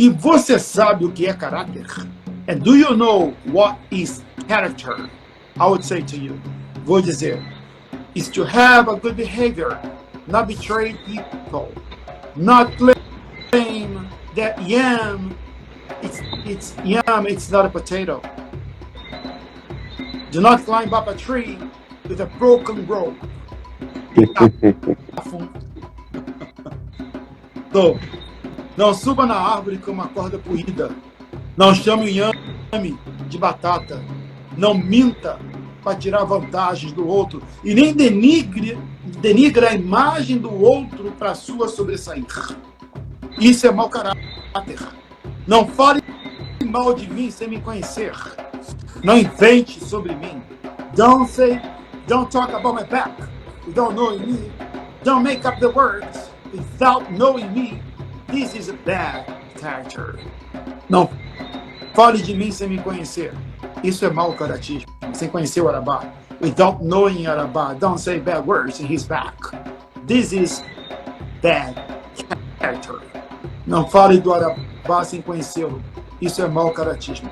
E você sabe o que é caráter? And do you know what is character? I would say to you, vou dizer, is to have a good behavior, not betray people, not claim that yam, it's yam, it's not a potato. Do not climb up a tree with a broken rope. So, não suba na árvore com uma corda puída. Não chame o inhame de batata. Não minta para tirar vantagens do outro. E nem denigre a imagem do outro para sua sobressair. Isso é mau caráter. Não fale mal de mim sem me conhecer. Não invente sobre mim. Don't talk about my back without knowing me. Don't make up the words without knowing me. This is a bad character. Não fale de mim sem me conhecer. Isso é mau caratismo. Sem conhecer o Araba. Without knowing Araba. Don't say bad words in his back. This is bad character. Não fale do Araba sem conhecê-lo. Isso é mau caratismo.